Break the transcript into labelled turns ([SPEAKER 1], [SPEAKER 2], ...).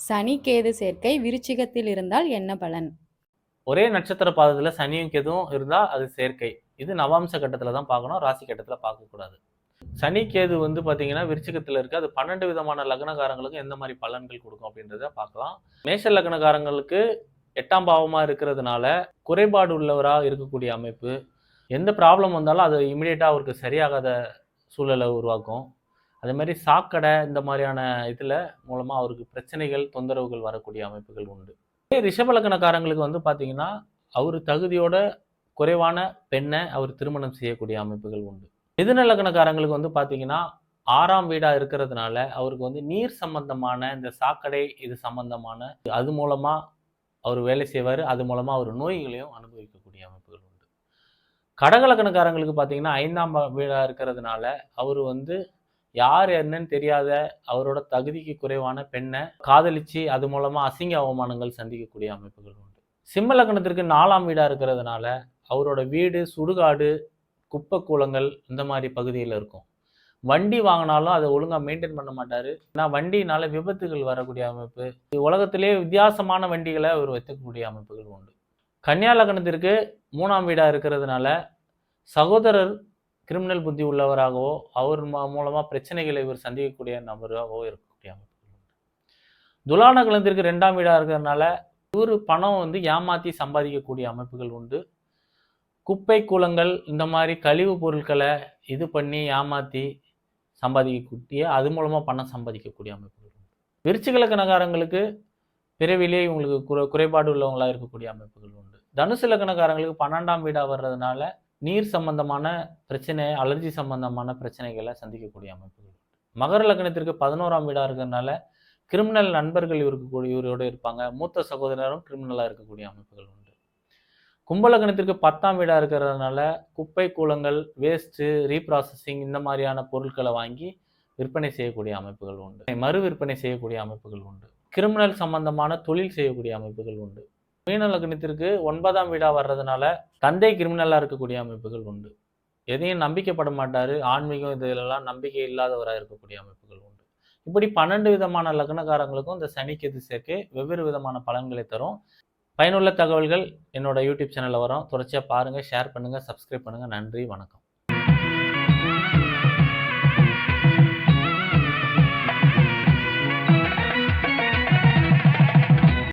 [SPEAKER 1] சனி கேது சேர்க்கை விருச்சிகத்தில் இருந்தால் என்ன பலன்?
[SPEAKER 2] ஒரே நட்சத்திர பாதத்துல சனியும் கேதுவும் இருந்தா அது சேர்க்கை. இது நவாம்ச கட்டத்துல தான் பார்க்கணும், ராசி கட்டத்துல பார்க்கக்கூடாது. சனி கேது வந்து பாத்தீங்கன்னா விருச்சிகத்துல இருக்கு. அது 12 விதமான லக்னக்காரங்களுக்கு எந்த மாதிரி பலன்கள் கொடுக்கும் அப்படின்றத பார்க்கலாம். மேஷ லக்னக்காரங்களுக்கு 8ஆம் பாவமா இருக்கிறதுனால குறைபாடு உள்ளவரா இருக்கக்கூடிய அமைப்பு. எந்த ப்ராப்ளம் வந்தாலும் அது இமிடியேட்டா அவருக்கு சரியாகாத சூழலை உருவாக்கும். அதே மாதிரி சாக்கடை இந்த மாதிரியான இதுல மூலமா அவருக்கு பிரச்சனைகள், தொந்தரவுகள் வரக்கூடிய அமைப்புகள் உண்டு. ரிஷப லக்னக்காரங்களுக்கு வந்து பாத்தீங்கன்னா அவர் தகுதியோட குறைவான பெண்ணை அவர் திருமணம் செய்யக்கூடிய அமைப்புகள் உண்டு. மிதுன லக்னக்காரங்களுக்கு வந்து பாத்தீங்கன்னா 6ஆம் வீடா இருக்கிறதுனால அவருக்கு வந்து நீர் சம்பந்தமான இந்த சாக்கடை இது சம்பந்தமான அது மூலமா அவர் வேலை செய்வார். அது மூலமா அவர் நோய்களையும் அனுபவிக்கக்கூடிய அமைப்புகள் உண்டு. கடக லக்னக்காரங்களுக்கு பாத்தீங்கன்னா 5ஆம் வீடா இருக்கிறதுனால அவர் வந்து யார் என்னன்னு தெரியாத அவரோட தகுதிக்கு குறைவான பெண்ணை காதலிச்சு அது மூலமா அசிங்க அவமானங்கள் சந்திக்கக்கூடிய அமைப்புகள் உண்டு. சிம்ம லக்னத்திற்கு 4ஆம் வீடா இருக்கிறதுனால அவரோட வீடு சுடுகாடு, குப்பை கூலங்கள் இந்த மாதிரி பகுதியில் இருக்கும். வண்டி வாங்கினாலும் அதை ஒழுங்கா மெயின்டைன் பண்ண மாட்டாரு. ஏன்னா வண்டினால விபத்துகள் வரக்கூடிய அமைப்பு. உலகத்திலே வித்தியாசமான வண்டிகளை அவர் வைக்கக்கூடிய அமைப்புகள் உண்டு. கன்னியா லக்னத்திற்கு 3ஆம் வீடா இருக்கிறதுனால சகோதரர் கிரிமினல் புத்தி உள்ளவராகவோ அவர் மூலமா பிரச்சனைகளை இவர் சந்திக்கக்கூடிய நபராகவோ இருக்கக்கூடிய அமைப்புகள் உண்டு. துலா லக்னத்திற்கு 2ஆம் வீடா இருக்கிறதுனால இவர் பணம் வந்து ஏமாத்தி சம்பாதிக்கக்கூடிய அமைப்புகள் உண்டு. குப்பை கூலங்கள் இந்த மாதிரி கழிவு பொருட்களை இது பண்ணி ஏமாத்தி சம்பாதிக்கக்கூடிய அது மூலமா பணம் சம்பாதிக்கக்கூடிய அமைப்புகள் உண்டு. விருச்சிக லக்னக்காரங்களுக்கு பிறவிலே இவங்களுக்கு குறைபாடு உள்ளவங்களா இருக்கக்கூடிய அமைப்புகள் உண்டு. தனுசு லக்னக்காரங்களுக்கு 12ஆம் வீடா வர்றதுனால நீர் சம்பந்தமான பிரச்சனை, அலர்ஜி சம்பந்தமான பிரச்சனைகளை சந்திக்கக்கூடிய அமைப்புகள் உண்டு. மகர லக்னத்திற்கு 11ஆம் வீடா இருக்கிறதுனால கிரிமினல் நண்பர்கள் இவரோடு இருப்பாங்க. மூத்த சகோதரரும் கிரிமினலா இருக்கக்கூடிய அமைப்புகள் உண்டு. கும்பலக்னத்திற்கு 10ஆம் வீடா இருக்கிறதுனால குப்பை கூலங்கள், வேஸ்ட், ரீப்ராசஸிங் இந்த மாதிரியான பொருட்களை வாங்கி விற்பனை செய்யக்கூடிய அமைப்புகள் உண்டு. மறு விற்பனை செய்யக்கூடிய அமைப்புகள் உண்டு. கிரிமினல் சம்பந்தமான தொழில் செய்யக்கூடிய அமைப்புகள் உண்டு. மீன லக்னத்திற்கு 9ஆம் வீடா வர்றதுனால தந்தை கிரிமினலா இருக்கக்கூடிய அமைப்புகள் உண்டு. எதையும் நம்பிக்கைப்பட மாட்டாரு. ஆன்மீகம் இதெல்லாம் நம்பிக்கை இல்லாதவராக இருக்கக்கூடிய அமைப்புகள் உண்டு. இப்படி 12 விதமான லக்னக்காரங்களுக்கும் இந்த சனி கேது சேர்க்கை வெவ்வேறு விதமான பலன்களை தரும். பயனுள்ள தகவல்கள் என்னோட யூடியூப் சேனலில் வரும். தொடர்ச்சியாக பாருங்கள், ஷேர் பண்ணுங்கள், சப்ஸ்கிரைப் பண்ணுங்கள். நன்றி, வணக்கம்.